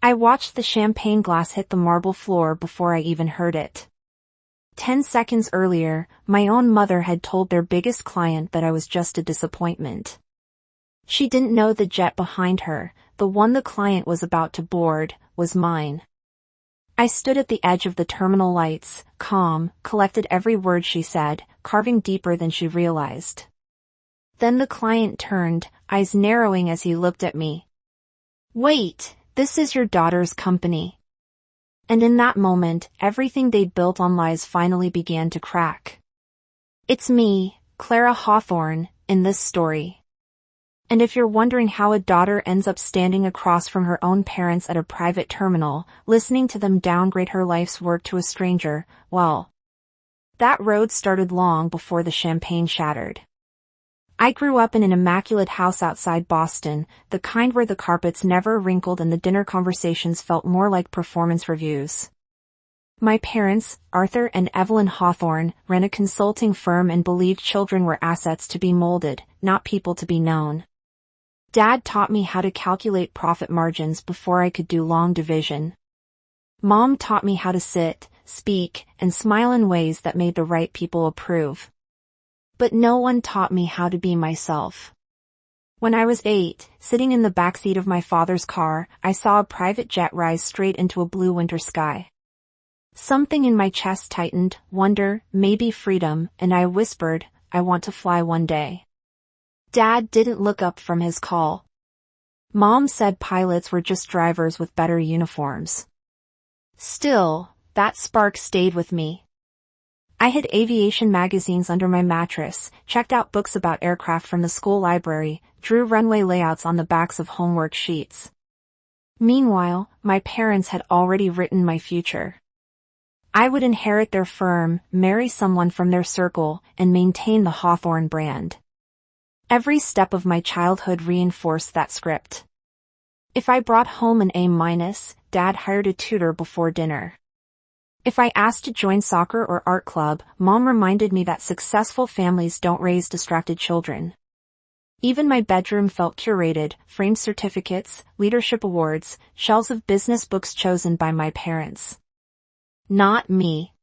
I watched the champagne glass hit the marble floor before I even heard it. 10 seconds earlier, my own mother had told their biggest client that I was just a disappointment. She didn't know the jet behind her, the one the client was about to board, was mine. I stood at the edge of the terminal lights, calm, collected every word she said, carving deeper than she realized. Then the client turned, eyes narrowing as he looked at me. "Wait, this is your daughter's company." And in that moment, everything they'd built on lies finally began to crack. It's me, Clara Hawthorne, in this story. And if you're wondering how a daughter ends up standing across from her own parents at a private terminal, listening to them downgrade her life's work to a stranger, well, that road started long before the champagne shattered. I grew up in an immaculate house outside Boston, the kind where the carpets never wrinkled and the dinner conversations felt more like performance reviews. My parents, Arthur and Evelyn Hawthorne, ran a consulting firm and believed children were assets to be molded, not people to be known. Dad taught me how to calculate profit margins before I could do long division. Mom taught me how to sit, speak, and smile in ways that made the right people approve. But no one taught me how to be myself. When I was 8, sitting in the backseat of my father's car, I saw a private jet rise straight into a blue winter sky. Something in my chest tightened, wonder, maybe freedom, and I whispered, "I want to fly one day." Dad didn't look up from his call. Mom said pilots were just drivers with better uniforms. Still, that spark stayed with me. I hid aviation magazines under my mattress, checked out books about aircraft from the school library, drew runway layouts on the backs of homework sheets. Meanwhile, my parents had already written my future. I would inherit their firm, marry someone from their circle, and maintain the Hawthorne brand. Every step of my childhood reinforced that script. If I brought home an A-, Dad hired a tutor before dinner. If I asked to join soccer or art club, Mom reminded me that successful families don't raise distracted children. Even my bedroom felt curated, framed certificates, leadership awards, shelves of business books chosen by my parents. Not me.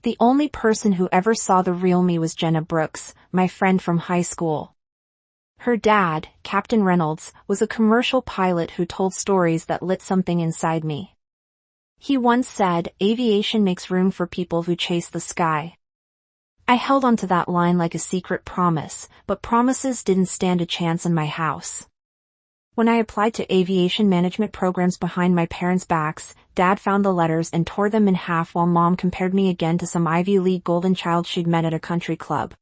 The only person who ever saw the real me was Jenna Brooks, my friend from high school. Her dad, Captain Reynolds, was a commercial pilot who told stories that lit something inside me. He once said, "Aviation makes room for people who chase the sky." I held onto that line like a secret promise, but promises didn't stand a chance in my house. When I applied to aviation management programs behind my parents' backs, Dad found the letters and tore them in half while Mom compared me again to some Ivy League golden child she'd met at a country club.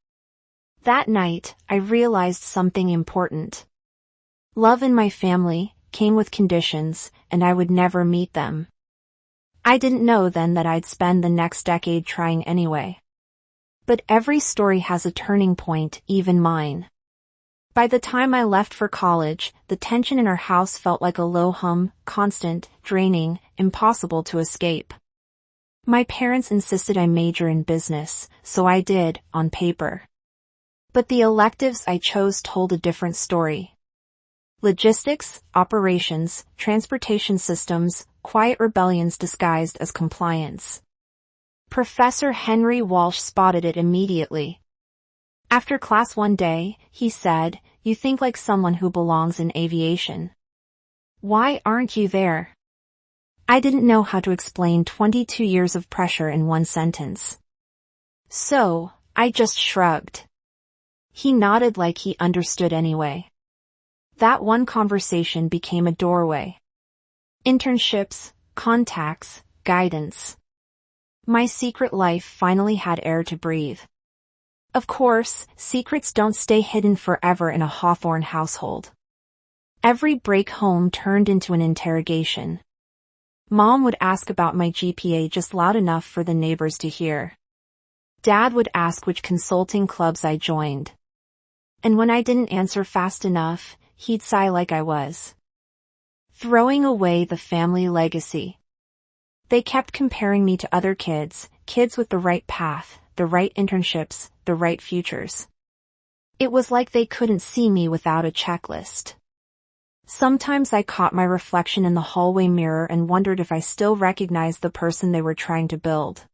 That night, I realized something important. Love in my family came with conditions, and I would never meet them. I didn't know then that I'd spend the next decade trying anyway. But every story has a turning point, even mine. By the time I left for college, the tension in our house felt like a low hum, constant, draining, impossible to escape. My parents insisted I major in business, so I did, on paper. But the electives I chose told a different story. Logistics, operations, transportation systems, quiet rebellions disguised as compliance. Professor Henry Walsh spotted it immediately. After class one day, he said, "You think like someone who belongs in aviation. Why aren't you there?" I didn't know how to explain 22 years of pressure in one sentence. So, I just shrugged. He nodded like he understood anyway. That one conversation became a doorway. Internships, contacts, guidance. My secret life finally had air to breathe. Of course, secrets don't stay hidden forever in a Hawthorne household. Every break home turned into an interrogation. Mom would ask about my GPA just loud enough for the neighbors to hear. Dad would ask which consulting clubs I joined. And when I didn't answer fast enough, he'd sigh like I was throwing away the family legacy. They kept comparing me to other kids with the right path, the right internships, the right futures. It was like they couldn't see me without a checklist. Sometimes I caught my reflection in the hallway mirror and wondered if I still recognized the person they were trying to build.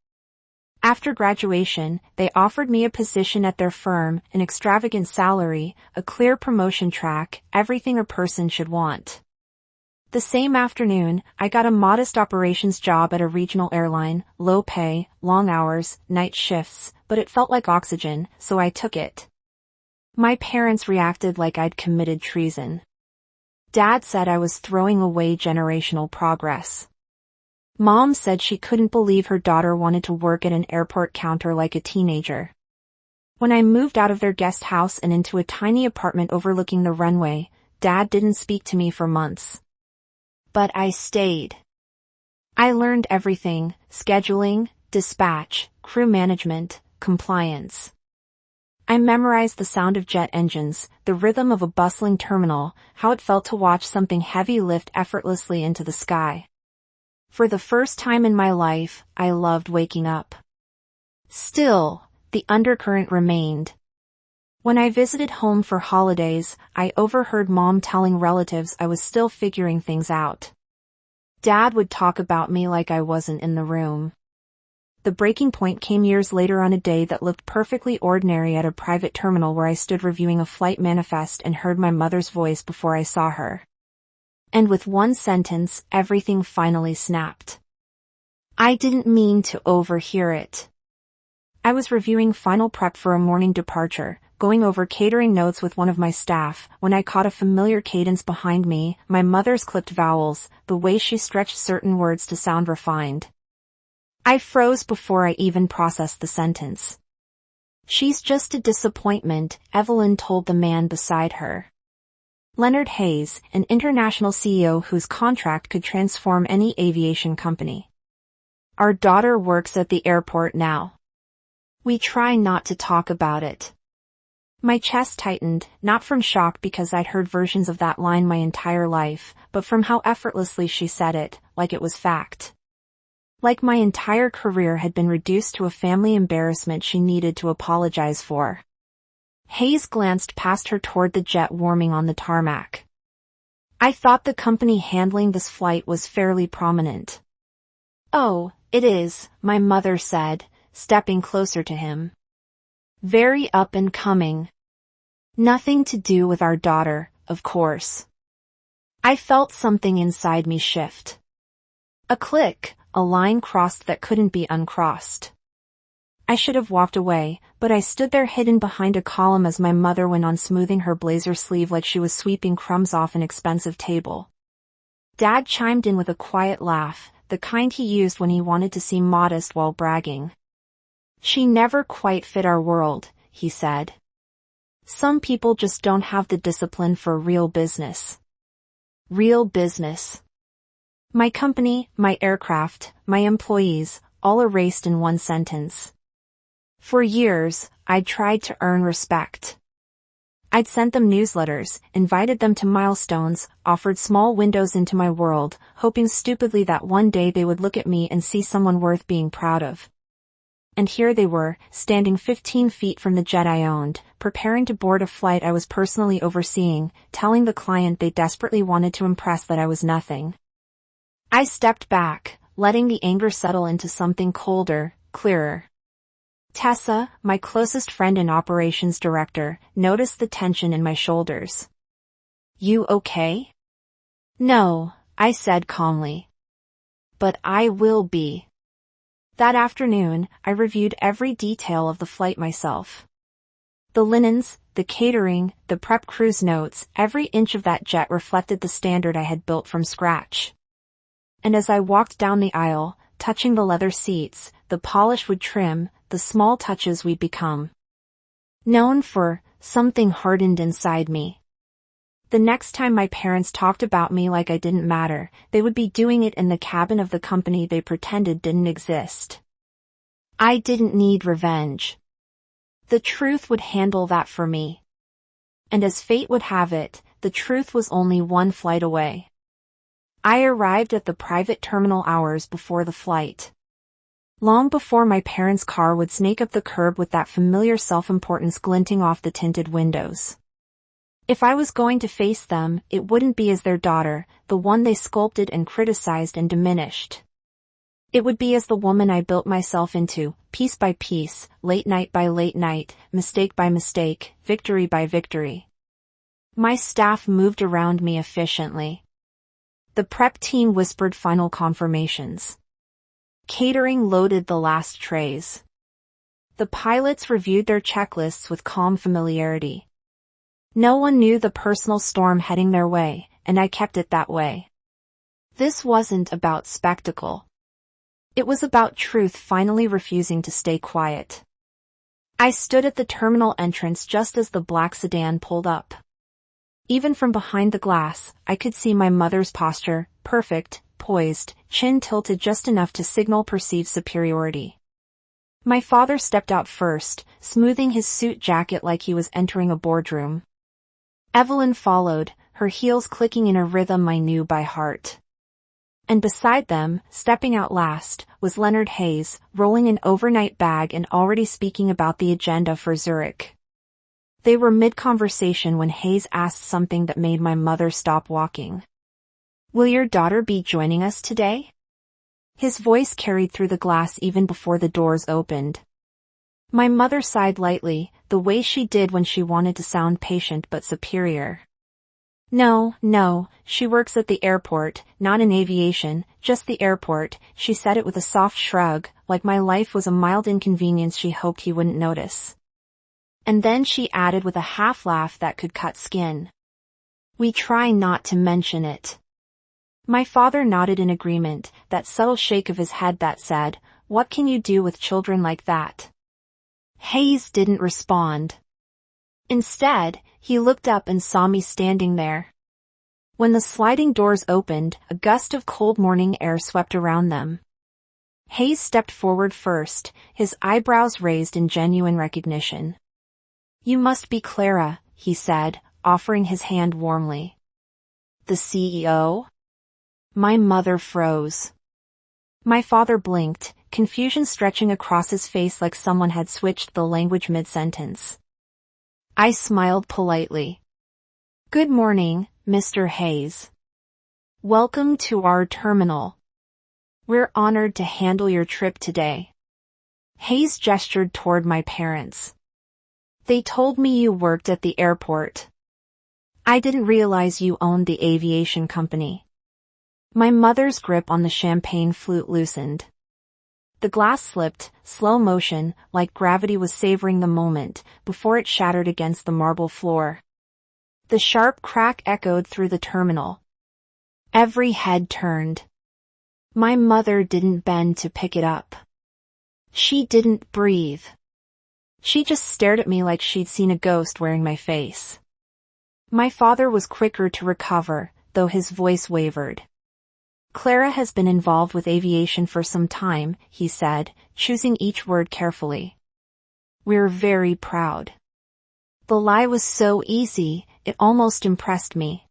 After graduation, they offered me a position at their firm, an extravagant salary, a clear promotion track, everything a person should want. The same afternoon, I got a modest operations job at a regional airline, low pay, long hours, night shifts, but it felt like oxygen, so I took it. My parents reacted like I'd committed treason. Dad said I was throwing away generational progress. Mom said she couldn't believe her daughter wanted to work at an airport counter like a teenager. When I moved out of their guest house and into a tiny apartment overlooking the runway, Dad didn't speak to me for months. But I stayed. I learned everything: scheduling, dispatch, crew management, compliance. I memorized the sound of jet engines, the rhythm of a bustling terminal, how it felt to watch something heavy lift effortlessly into the sky. For the first time in my life, I loved waking up. Still, the undercurrent remained. When I visited home for holidays, I overheard Mom telling relatives I was still figuring things out. Dad would talk about me like I wasn't in the room. The breaking point came years later on a day that looked perfectly ordinary at a private terminal where I stood reviewing a flight manifest and heard my mother's voice before I saw her. And with one sentence, everything finally snapped. I didn't mean to overhear it. I was reviewing final prep for a morning departure, going over catering notes with one of my staff, when I caught a familiar cadence behind me, my mother's clipped vowels, the way she stretched certain words to sound refined. I froze before I even processed the sentence. She's just a disappointment, Evelyn told the man beside her. Leonard Hayes, an international CEO whose contract could transform any aviation company. Our daughter works at the airport now. We try not to talk about it. My chest tightened, not from shock because I'd heard versions of that line my entire life, but from how effortlessly she said it, like it was fact. Like my entire career had been reduced to a family embarrassment she needed to apologize for. Hayes glanced past her toward the jet warming on the tarmac. I thought the company handling this flight was fairly prominent. Oh, it is, my mother said, stepping closer to him. Very up and coming. Nothing to do with our daughter, of course. I felt something inside me shift. A click, a line crossed that couldn't be uncrossed. I should have walked away, but I stood there hidden behind a column as my mother went on smoothing her blazer sleeve like she was sweeping crumbs off an expensive table. Dad chimed in with a quiet laugh, the kind he used when he wanted to seem modest while bragging. She never quite fit our world, he said. Some people just don't have the discipline for real business. Real business. My company, my aircraft, my employees, all erased in one sentence. For years, I'd tried to earn respect. I'd sent them newsletters, invited them to milestones, offered small windows into my world, hoping stupidly that one day they would look at me and see someone worth being proud of. And here they were, standing 15 feet from the jet I owned, preparing to board a flight I was personally overseeing, telling the client they desperately wanted to impress that I was nothing. I stepped back, letting the anger settle into something colder, clearer. Tessa, my closest friend and operations director, noticed the tension in my shoulders. You okay? No, I said calmly. But I will be. That afternoon, I reviewed every detail of the flight myself. The linens, the catering, the prep crew's notes, every inch of that jet reflected the standard I had built from scratch. And as I walked down the aisle, touching the leather seats, the polished wood trim, the small touches we'd become known for, something hardened inside me. The next time my parents talked about me like I didn't matter, they would be doing it in the cabin of the company they pretended didn't exist. I didn't need revenge. The truth would handle that for me. And as fate would have it, the truth was only one flight away. I arrived at the private terminal hours before the flight. Long before my parents' car would snake up the curb with that familiar self-importance glinting off the tinted windows. If I was going to face them, it wouldn't be as their daughter, the one they sculpted and criticized and diminished. It would be as the woman I built myself into, piece by piece, late night by late night, mistake by mistake, victory by victory. My staff moved around me efficiently. The prep team whispered final confirmations. Catering loaded the last trays. The pilots reviewed their checklists with calm familiarity. No one knew the personal storm heading their way, and I kept it that way. This wasn't about spectacle. It was about truth finally refusing to stay quiet. I stood at the terminal entrance just as the black sedan pulled up. Even from behind the glass, I could see my mother's posture, perfect, poised, chin tilted just enough to signal perceived superiority. My father stepped out first, smoothing his suit jacket like he was entering a boardroom. Evelyn followed, her heels clicking in a rhythm I knew by heart. And beside them, stepping out last, was Leonard Hayes, rolling an overnight bag and already speaking about the agenda for Zurich. They were mid-conversation when Hayes asked something that made my mother stop walking. "Will your daughter be joining us today?" His voice carried through the glass even before the doors opened. My mother sighed lightly, the way she did when she wanted to sound patient but superior. No, she works at the airport, not in aviation, just the airport," she said it with a soft shrug, like my life was a mild inconvenience she hoped he wouldn't notice. And then she added with a half-laugh that could cut skin. "We try not to mention it." My father nodded in agreement, that subtle shake of his head that said, "What can you do with children like that?" Hayes didn't respond. Instead, he looked up and saw me standing there. When the sliding doors opened, a gust of cold morning air swept around them. Hayes stepped forward first, his eyebrows raised in genuine recognition. "You must be Clara," he said, offering his hand warmly. "The CEO?" My mother froze. My father blinked, confusion stretching across his face like someone had switched the language mid-sentence. I smiled politely. "Good morning, Mr. Hayes. Welcome to our terminal. We're honored to handle your trip today." Hayes gestured toward my parents. "They told me you worked at the airport. I didn't realize you owned the aviation company." My mother's grip on the champagne flute loosened. The glass slipped, slow motion, like gravity was savoring the moment, before it shattered against the marble floor. The sharp crack echoed through the terminal. Every head turned. My mother didn't bend to pick it up. She didn't breathe. She just stared at me like she'd seen a ghost wearing my face. My father was quicker to recover, though his voice wavered. "Clara has been involved with aviation for some time," he said, choosing each word carefully. "We're very proud." The lie was so easy, it almost impressed me.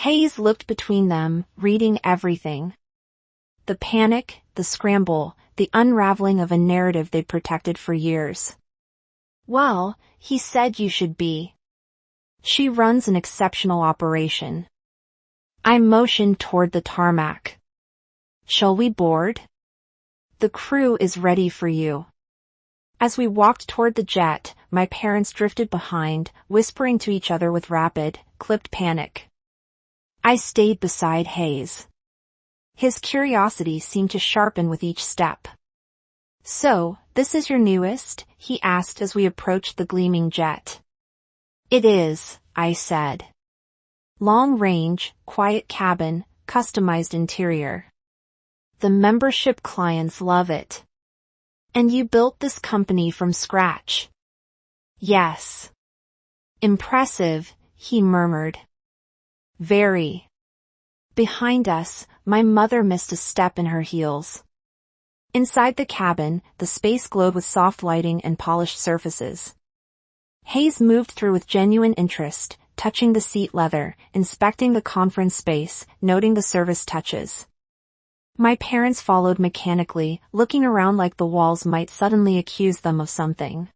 Hayes looked between them, reading everything. The panic, the scramble, the unraveling of a narrative they'd protected for years. "Well, he said you should be. She runs an exceptional operation." I motioned toward the tarmac. "Shall we board? The crew is ready for you." As we walked toward the jet, my parents drifted behind, whispering to each other with rapid, clipped panic. I stayed beside Hayes. His curiosity seemed to sharpen with each step. "So, this is your newest?" he asked as we approached the gleaming jet. "It is," I said. "Long range, quiet cabin, customized interior. The membership clients love it." "And you built this company from scratch?" "Yes." "Impressive," he murmured. "Very." Behind us, my mother missed a step in her heels. Inside the cabin, the space glowed with soft lighting and polished surfaces. Hayes moved through with genuine interest, touching the seat leather, inspecting the conference space, noting the service touches. My parents followed mechanically, looking around like the walls might suddenly accuse them of something.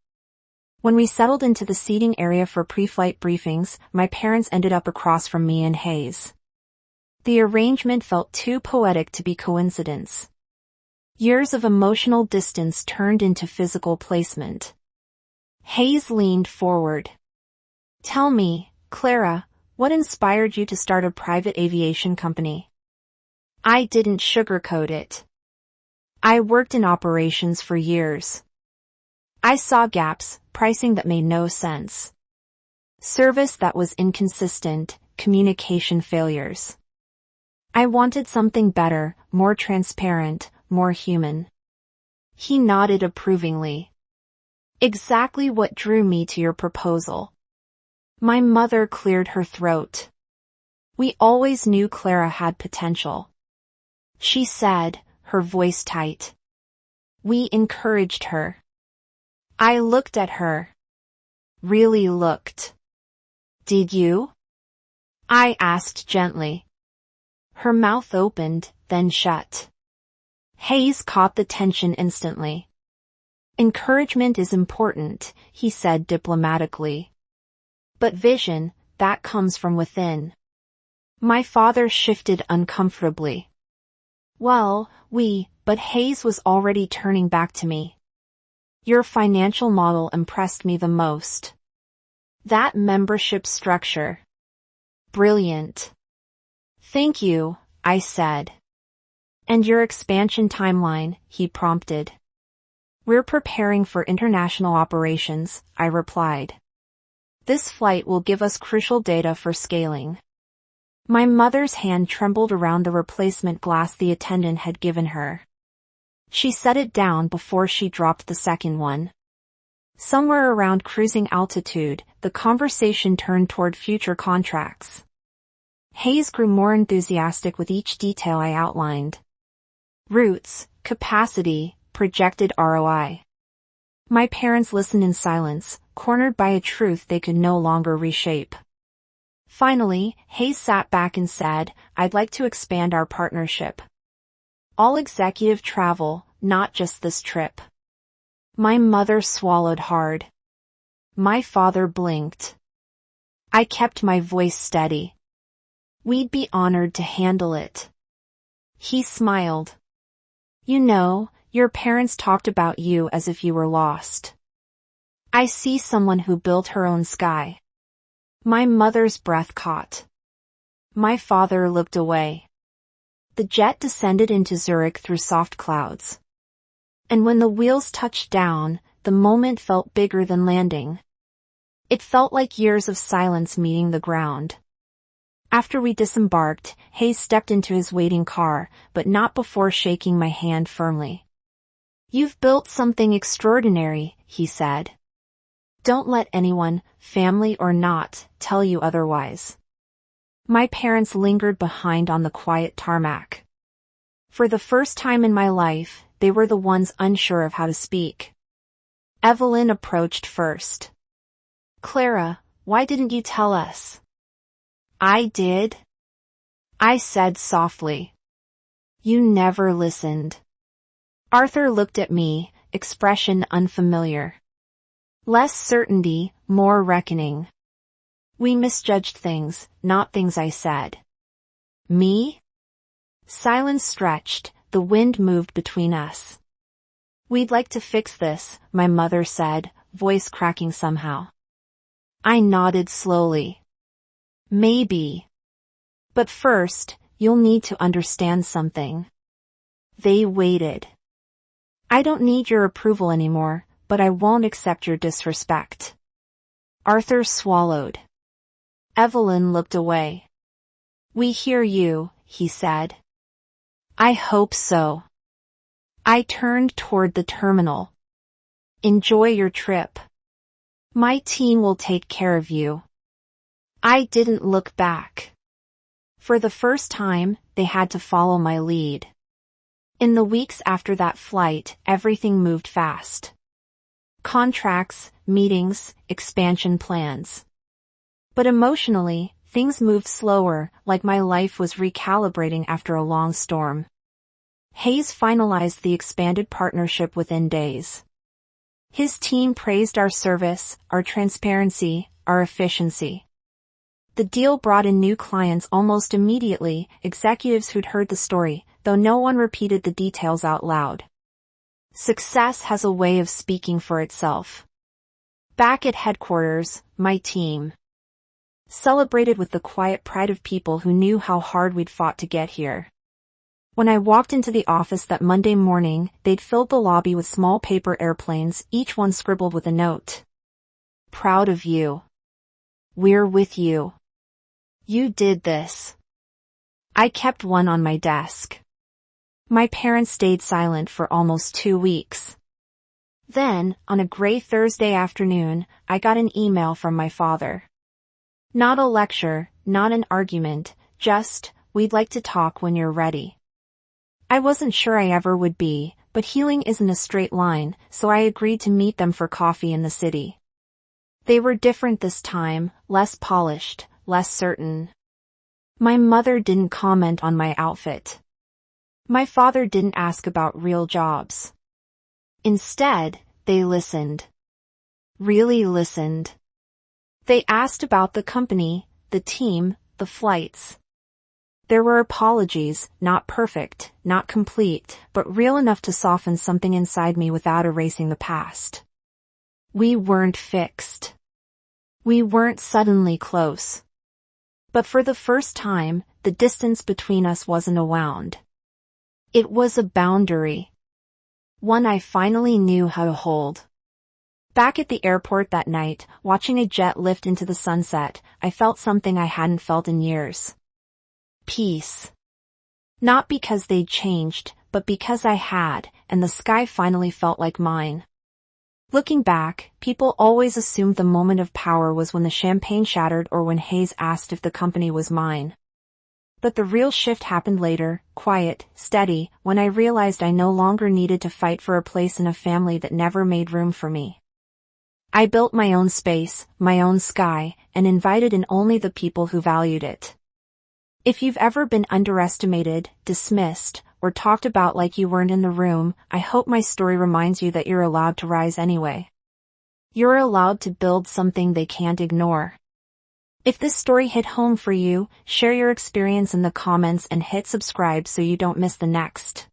When we settled into the seating area for pre-flight briefings, my parents ended up across from me and Hayes. The arrangement felt too poetic to be coincidence. Years of emotional distance turned into physical placement. Hayes leaned forward. "Tell me, Clara, what inspired you to start a private aviation company?" I didn't sugarcoat it. I worked in operations for years. I saw gaps, pricing that made no sense. Service that was inconsistent, communication failures. I wanted something better, more transparent, more human. He nodded approvingly. "Exactly what drew me to your proposal." My mother cleared her throat. "We always knew Clara had potential," she said, her voice tight. "We encouraged her." I looked at her. Really looked. "Did you?" I asked gently. Her mouth opened, then shut. Hayes caught the tension instantly. "Encouragement is important," he said diplomatically. "But vision, that comes from within." My father shifted uncomfortably. But Hayes was already turning back to me. "Your financial model impressed me the most. That membership structure. Brilliant." "Thank you," I said. "And your expansion timeline," he prompted. "We're preparing for international operations," I replied. "This flight will give us crucial data for scaling." My mother's hand trembled around the replacement glass the attendant had given her. She set it down before she dropped the second one. Somewhere around cruising altitude, the conversation turned toward future contracts. Hayes grew more enthusiastic with each detail I outlined. Routes, capacity, projected ROI. My parents listened in silence, cornered by a truth they could no longer reshape. Finally, Hayes sat back and said, "I'd like to expand our partnership. All executive travel, not just this trip." My mother swallowed hard. My father blinked. I kept my voice steady. "We'd be honored to handle it." He smiled. "You know, your parents talked about you as if you were lost. I see someone who built her own sky." My mother's breath caught. My father looked away. The jet descended into Zurich through soft clouds. And when the wheels touched down, the moment felt bigger than landing. It felt like years of silence meeting the ground. After we disembarked, Hayes stepped into his waiting car, but not before shaking my hand firmly. "You've built something extraordinary," he said. "Don't let anyone, family or not, tell you otherwise." My parents lingered behind on the quiet tarmac. For the first time in my life, they were the ones unsure of how to speak. Evelyn approached first. "Clara, why didn't you tell us?" "I did," I said softly. "You never listened." Arthur looked at me, expression unfamiliar. Less certainty, more reckoning. "We misjudged things, not things I said." "Me?" Silence stretched, the wind moved between us. "We'd like to fix this," my mother said, voice cracking somehow. I nodded slowly. "Maybe. But first, you'll need to understand something." They waited. "I don't need your approval anymore, but I won't accept your disrespect." Arthur swallowed. Evelyn looked away. "We hear you," he said. "I hope so." I turned toward the terminal. "Enjoy your trip. My team will take care of you." I didn't look back. For the first time, they had to follow my lead. In the weeks after that flight, everything moved fast. Contracts, meetings, expansion plans. But emotionally, things moved slower, like my life was recalibrating after a long storm. Hayes finalized the expanded partnership within days. His team praised our service, our transparency, our efficiency. The deal brought in new clients almost immediately, executives who'd heard the story, though no one repeated the details out loud. Success has a way of speaking for itself. Back at headquarters, my team celebrated with the quiet pride of people who knew how hard we'd fought to get here. When I walked into the office that Monday morning, they'd filled the lobby with small paper airplanes, each one scribbled with a note. Proud of you. We're with you. You did this. I kept one on my desk. My parents stayed silent for almost 2 weeks. Then, on a gray Thursday afternoon, I got an email from my father. Not a lecture, not an argument, just, "We'd like to talk when you're ready." I wasn't sure I ever would be, but healing isn't a straight line, so I agreed to meet them for coffee in the city. They were different this time, less polished, less certain. My mother didn't comment on my outfit. My father didn't ask about real jobs. Instead, they listened. Really listened. They asked about the company, the team, the flights. There were apologies, not perfect, not complete, but real enough to soften something inside me without erasing the past. We weren't fixed. We weren't suddenly close. But for the first time, the distance between us wasn't a wound. It was a boundary. One I finally knew how to hold. Back at the airport that night, watching a jet lift into the sunset, I felt something I hadn't felt in years. Peace. Not because they'd changed, but because I had, and the sky finally felt like mine. Looking back, people always assumed the moment of power was when the champagne shattered or when Hayes asked if the company was mine. But the real shift happened later, quiet, steady, when I realized I no longer needed to fight for a place in a family that never made room for me. I built my own space, my own sky, and invited in only the people who valued it. If you've ever been underestimated, dismissed, or talked about like you weren't in the room, I hope my story reminds you that you're allowed to rise anyway. You're allowed to build something they can't ignore. If this story hit home for you, share your experience in the comments and hit subscribe so you don't miss the next.